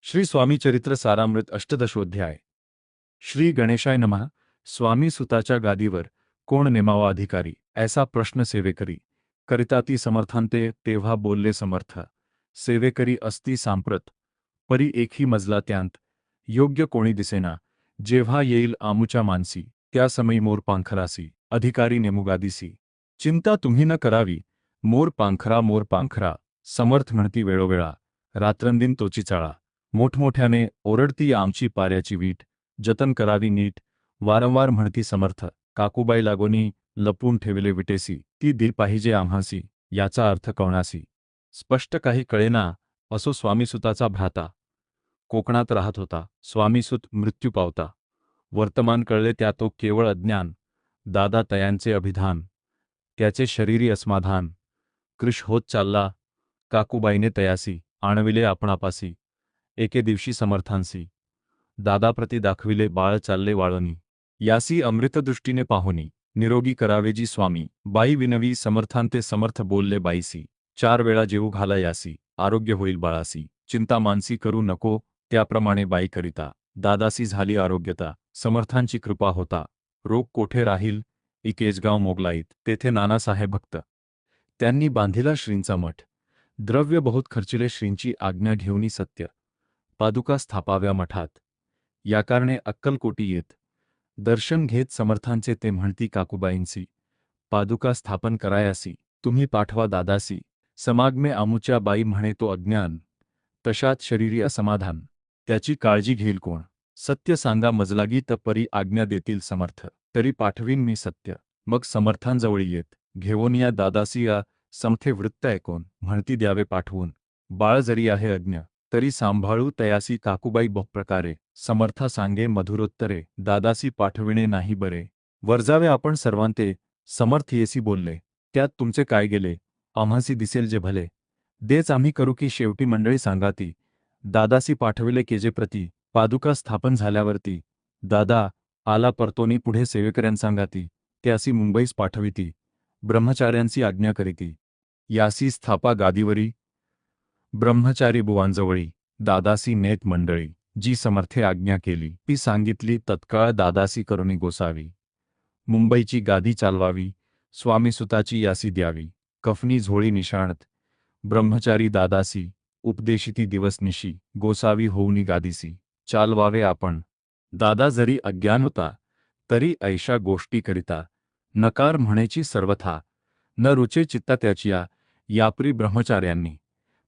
श्री स्वामी चरित्र सारामृत अष्टदशोध्याय। श्री गणेशाय नमः। स्वामी सुताच्या गादीवर कोण नेमावा अधिकारी, ऐसा प्रश्न सेवेकरी करिता ती समर्थांते तेव्हा बोलले समर्थ। सेवेकरी असती सांप्रत परी एकही मजला त्यांत, योग्य कोणी दिसेना जेव्हा येईल आमुच्या मानसी, त्या समयी मोर पांखरासी अधिकारी नेमू गादीसी। चिंता तुम्ही न करावी, मोर पांखरा समर्थ म्हणती वेळोवेळा, रात्रंदिन तोची चाळा। मोठमोठ्याने ओरडती आमची पाऱ्याची वीट, जतन करावी नीट, वारंवार म्हणती समर्थ। काकूबाई लागोनी लपून ठेविले विटेसी, ती दिल पाहिजे आम्हासी, याचा अर्थ कळणासी। स्पष्ट काही कळेना असो स्वामीसुताचा भ्राता, कोकणात राहत होता। स्वामीसुत मृत्यू पावता, वर्तमान कळले त्या तो केवळ अज्ञान। दादा तयांचे अभिधान, त्याचे शरीरी असमाधान। कृश होत चालला, काकूबाईने तयासी आणविले आपणापासी। एके दिवशी समर्थांसी दादाप्रती दाखविले बाळ चालले वाळणी, यासी अमृतदृष्टीने पाहुनी निरोगी करावे जी स्वामी। बाई विनवी समर्थांते समर्थ बोलले बाईसी, 4 वेळा जेवू घाला यासी, आरोग्य होईल बाळासी। चिंता मानसी करू नको, त्याप्रमाणे बाई करिता दादासी झाली आरोग्यता। समर्थांची कृपा होता, रोग कोठे राहील, इकेजगाव मोगलाईत, तेथे नानासाहेब भक्त त्यांनी बांधिला श्रींचा मठ। द्रव्य बहुत खर्चिले, श्रींची आज्ञा घेऊनी सत्य पादुका स्थापाव्या मठात। या कारणे अक्कलकोटी येत दर्शन घेत समर्थांचे ते म्हणती काकूबाईंसी, पादुका स्थापन करायासी तुम्ही पाठवा दादासी। समागमे आमुच्या बाई म्हणे तो अज्ञान, तशात शरीरी असमाधान, त्याची काळजी घेईल कोण। सत्य सांगा मजलागी त परी आज्ञा देतील समर्थ, तरी पाठवीन मी सत्य। मग समर्थांजवळी येत घेऊन या दादासी या समथे वृत्त ऐकून म्हणती द्यावे पाठवून। बाळ जरी आहे अज्ञ तरी सांभाळू तयासी काकूबाई बहुप्रकारे। समर्था सांगे मधुरोत्तरे, दादासी पाठविणे नाही बरे। वर्जावे आपण सर्वांते, समर्थ येसी बोलले, त्यात तुमचे काय गेले, आम्हासी दिसेल जे भले। देच आम्ही करू की शेवटी मंडळी सांगाती, दादासी पाठविले केजे प्रती। पादुका स्थापन झाल्यावरती दादा आला परतोनी पुढे सेवेकऱ्यांसांगाती, त्यासी मुंबईस पाठविती, ब्रह्मचार्यांसी आज्ञा करीती। यासी स्थापा गादीवरी, ब्रह्मचारी बुवांजवळी दादासी नेत मंडळी। जी समर्थे आज्ञा केली ती सांगितली तत्काळ दादासी करुणी गोसावी। मुंबईची गादी चालवावी, स्वामीसुताची यासी द्यावी। कफनी झोळी निशाणत ब्रह्मचारी दादासी, उपदेशिती दिवसनिशी गोसावी होऊनी गादीसी। चालवावे आपण, दादा जरी अज्ञान होता तरी ऐशा गोष्टी करिता नकार म्हणेची सर्वथा। न रुचे चित्ता त्याचिया, यापरी ब्रह्मचार्यांनी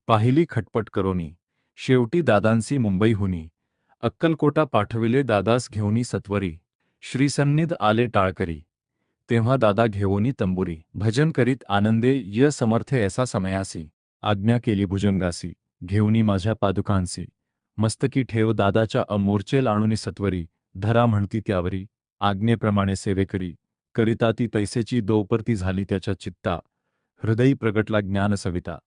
पाहिली खटपट करोनी। शेवटी दादांसी मुंबईहुनी अक्कलकोटा पाठविले दादास घेऊनी सत्वरी। श्रीसन्निध आले टाळकरी, तेव्हा दादा घेऊनी तंबुरी। भजन करीत आनंदे य समर्थे ऐसा समयासी, आज्ञा केली भुजंगासी घेऊनी माझ्या पादुकांसी। मस्तकी ठेव दादाच्या अमूर्चेल आणुनी सत्वरी, धरा म्हणती त्यावरी आज्ञेप्रमाणे सेवेकरी। करिता ती तैसेची दोपरती झाली त्याच्या चित्ता, हृदयी प्रगटला ज्ञान सविता।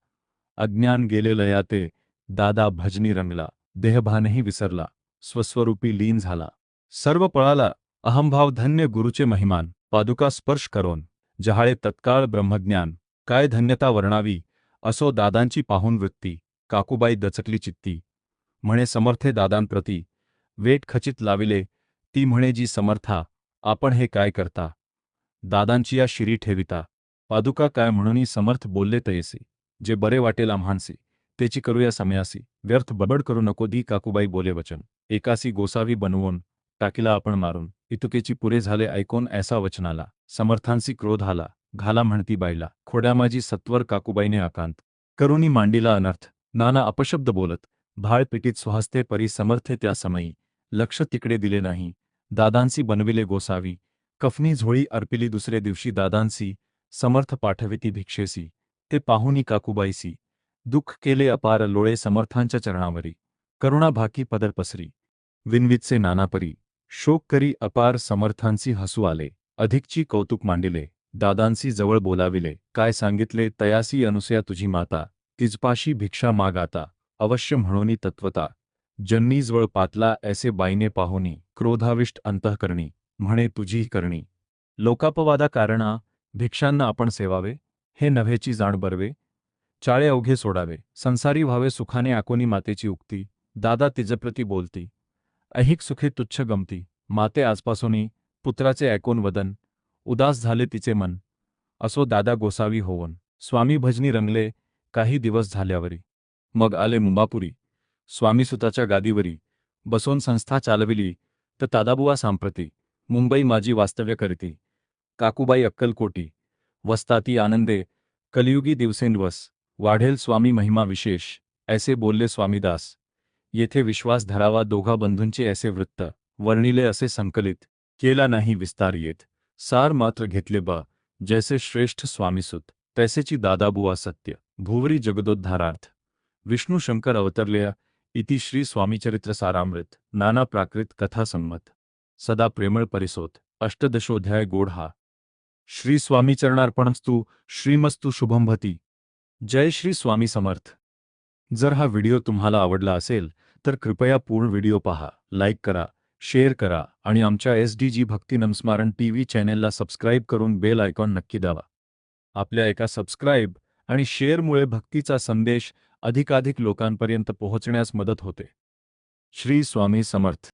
अज्ञान गेले लयाते, दादा भजनी रंगला, देहभानही विसरला, स्वस्वरूपी लीन झाला। सर्व पळाला अहंभाव धन्य गुरुचे महिमान। पादुका स्पर्श करोन जहाळे तत्काळ ब्रह्मज्ञान। काय धन्यता वर्णावी असो दादांची पाहून वृत्ती। काकूबाई दचकली चित्ती, म्हणे समर्थे दादांप्रती वेट खचित लाविले। ती म्हणे जी समर्था, आपण हे काय करता, दादांची या शिरी ठेविता। पादुका काय म्हणूनी समर्थ बोलले तयसे, जे बरे वाटेल आम्हांसी तेची करूया समयासी। व्यर्थ बडबड करू नको दी काकूबाई बोले वचन। एकासी गोसावी बनवून टाकीला आपण मारून, इतुकेची पुरे झाले ऐकून ऐसा वचनाला। समर्थांसी क्रोध आला, घाला म्हणती बाईला खोड्यामाजी सत्वर। काकूबाईने आकांत करुनी मांडीला अनर्थ, नाना अपशब्द बोलत भाळ पिटीत स्वहस्ते परी। समर्थे त्या समयी लक्ष तिकडे दिले नाही, दादांसी बनविले गोसावी। कफनी झोळी अर्पिली दुसरे दिवशी दादांसी, समर्थ पाठविती भिक्षेसी। ते पाहुनी काकूबाईसी दुःख केले अपार, लोळे समर्थांच्या चरणावरी। करुणा भाकी पदर पसरी, विनवितसे नानापरी। शोक करी अपार समर्थांसी हसू आले, अधिकची कौतुक मांडिले। दादांसी जवळ बोलाविले, काय सांगितले तयासी अनुसया तुझी माता। तिजपाशी भिक्षा माग आता, अवश्य म्हणोनी तत्वता। जन्नीजवळ पातला ऐसे बाईने पाहुनी, क्रोधाविष्ट अंतःकरणी म्हणे तुझी करणी। लोकापवादा कारणा भिक्षांना आपण सेवावे, हे नव्हेची जाण बरवे। चाळे अवघे सोडावे, संसारी व्हावे सुखाने आकोनी मातेची उक्ती। दादा तिजप्रती बोलती. ऐहिक सुखे तुच्छ गमती. माते आजपासूनी पुत्राचे ऐकून वदन उदास झाले तिचे मन. असो दादा गोसावी होवन. स्वामी भजनी रंगले काही दिवस झाल्यावरी. मग आले मुंबापुरी. स्वामीसुताच्या गादीवरी बसवून संस्था चालविली तर दादाबुवा सांप्रती मुंबई माझी वास्तव्य करीती. काकूबाई अक्कलकोटी वस्ताती आनंदे कलियुगी दिवसेंदिवस वाढेल स्वामी महिमा विशेष ऐसे बोलले स्वामीदास. येथे विश्वास धरावा दोघा बंधूंचे ऐसे वृत्त वर्णिले असे संकलित केला नाही विस्तार येत. सार मात्र घेतले बा जैसे श्रेष्ठ स्वामीसुत तैसेची दादाबुवा सत्य. भुवरी जगदोद्धारार्थ विष्णू शंकर अवतरल्या इति श्री स्वामीचरित्र सारामृत नाना प्राकृत कथा संमत. सदा प्रेमळ परिसोत. अष्टदशोध्याय गोढा. श्री स्वामी चरणार्पणस्तु. श्रीमस्तु शुभंभती. जय श्री स्वामी समर्थ. जर हा व्हिडिओ तुम्हाला आवडला असेल तर कृपया पूर्ण व्हिडिओ पहा, लाईक करा, शेअर करा आणि आमच्या SDG भक्ती नमस्मारण TV चॅनेलला सबस्क्राईब करून बेल आयकॉन नक्की दाबा. आपल्या एका सबस्क्राईब आणि शेअरमुळे भक्तीचा संदेश अधिकाधिक लोकांपर्यंत पोहोचण्यास मदत होते. श्री स्वामी समर्थ.